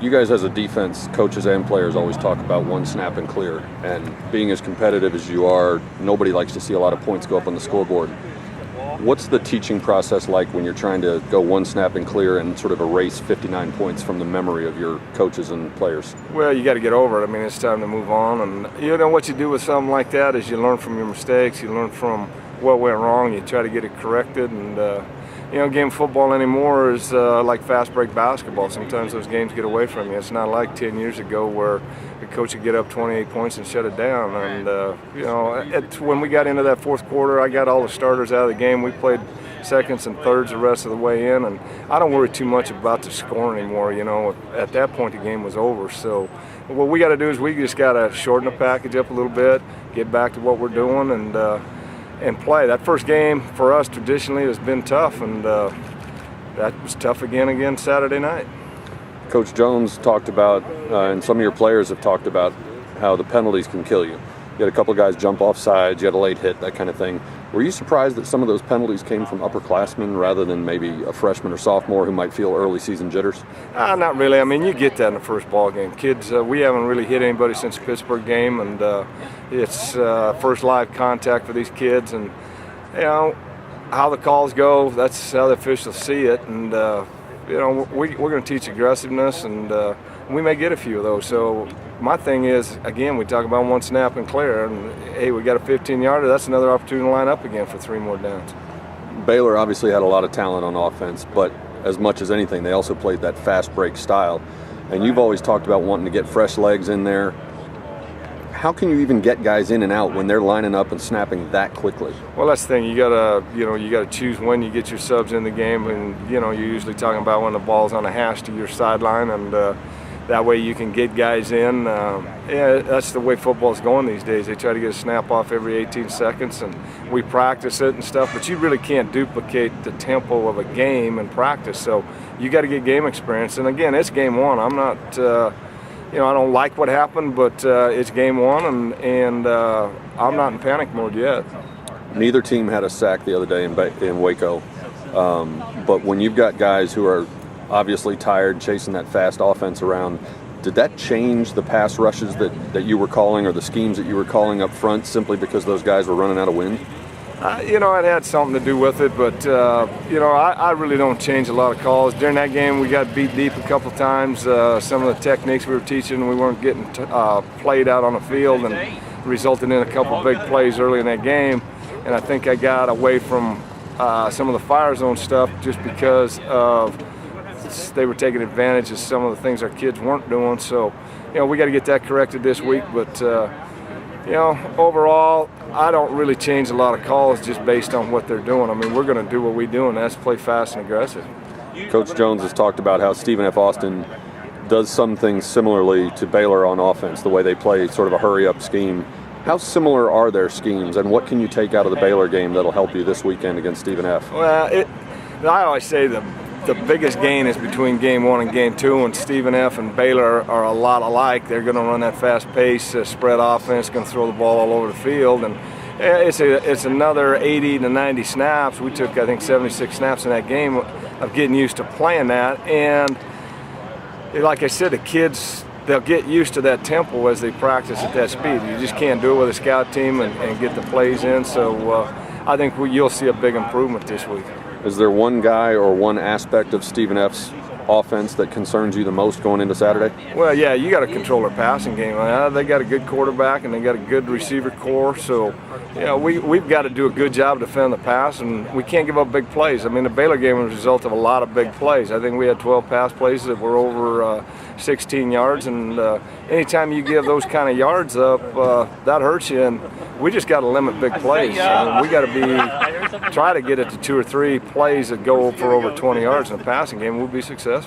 You guys as a defense, coaches and players always talk about one snap and clear. And being as competitive as you are, nobody likes to see a lot of points go up on the scoreboard. What's the teaching process like when you're trying to go one snap and clear and sort of erase 59 points from the memory of your coaches and players? Well, you got to get over it. I mean, it's time to move on. And you know what you do with something like that is you learn from your mistakes. You learn from what went wrong. You try to get it corrected. And game of football anymore is like fast break basketball. Sometimes those games get away from you. It's not like 10 years ago where the coach would get up 28 points and shut it down. And, when we got into that fourth quarter, I got all the starters out of the game. We played seconds and thirds the rest of the way in, and I don't worry too much about the score anymore. At that point, the game was over. So what we got to do is we just got to shorten the package up a little bit, get back to what we're doing, and play. That first game for us traditionally has been tough, and that was tough again Saturday night. Coach Jones talked about, and some of your players have talked about, how the penalties can kill you. You had a couple of guys jump off sides, you had a late hit, that kind of thing. Were you surprised that some of those penalties came from upperclassmen rather than maybe a freshman or sophomore who might feel early season jitters? Not really. I mean, you get that in the first ball game. Kids, we haven't really hit anybody since the Pittsburgh game, and it's first live contact for these kids. And, how the calls go, that's how the officials see it. And, we're going to teach aggressiveness, and we may get a few of those. So my thing is, again, we talk about one snap and clear, and hey, we got a 15-yarder. That's another opportunity to line up again for 3 more downs. Baylor obviously had a lot of talent on offense, but as much as anything, they also played that fast break style. And you've always talked about wanting to get fresh legs in there. How can you even get guys in and out when they're lining up and snapping that quickly? Well, that's the thing. You gotta choose when you get your subs in the game, and you're usually talking about when the ball's on a hash to your sideline, and that way you can get guys in. That's the way football's going these days. They try to get a snap off every 18 seconds, and we practice it and stuff, but you really can't duplicate the tempo of a game in practice. So you got to get game experience. And again, it's game one. I'm not. I don't like what happened, but it's game one, and I'm not in panic mode yet. Neither team had a sack the other day in Waco, but when you've got guys who are obviously tired chasing that fast offense around, did that change the pass rushes that you were calling or the schemes that you were calling up front simply because those guys were running out of wind? It had something to do with it, but, I really don't change a lot of calls. During that game, we got beat deep a couple times. Some of the techniques we were teaching, we weren't getting played out on the field, and resulted in a couple big plays early in that game. And I think I got away from some of the fire zone stuff just because of they were taking advantage of some of the things our kids weren't doing. So, we got to get that corrected this week, but overall, I don't really change a lot of calls just based on what they're doing. I mean, we're going to do what we do, and that's play fast and aggressive. Coach Jones has talked about how Stephen F. Austin does some things similarly to Baylor on offense, the way they play sort of a hurry-up scheme. How similar are their schemes, and what can you take out of the Baylor game that'll help you this weekend against Stephen F.? Well, I always say the biggest gain is between game one and game two, and Stephen F. and Baylor are a lot alike. They're going to run that fast pace, spread offense, going to throw the ball all over the field, and it's another 80 to 90 snaps. We took, I think, 76 snaps in that game of getting used to playing that, and like I said, the kids, they'll get used to that tempo as they practice at that speed. You just can't do it with a scout team and get the plays in, so I think you'll see a big improvement this week. Is there one guy or one aspect of Stephen F.'s offense that concerns you the most going into Saturday? Well, yeah, you got to control their passing game. They got a good quarterback and they got a good receiver core, so we've got to do a good job defending the pass, and we can't give up big plays. I mean, the Baylor game was a result of a lot of big plays. I think we had 12 pass plays that were over 16 yards, and anytime you give those kind of yards up, that hurts you, and we just got to limit big plays. We got to try to get it to 2 or 3 plays that go for over 20 yards in the passing game. We'll be successful.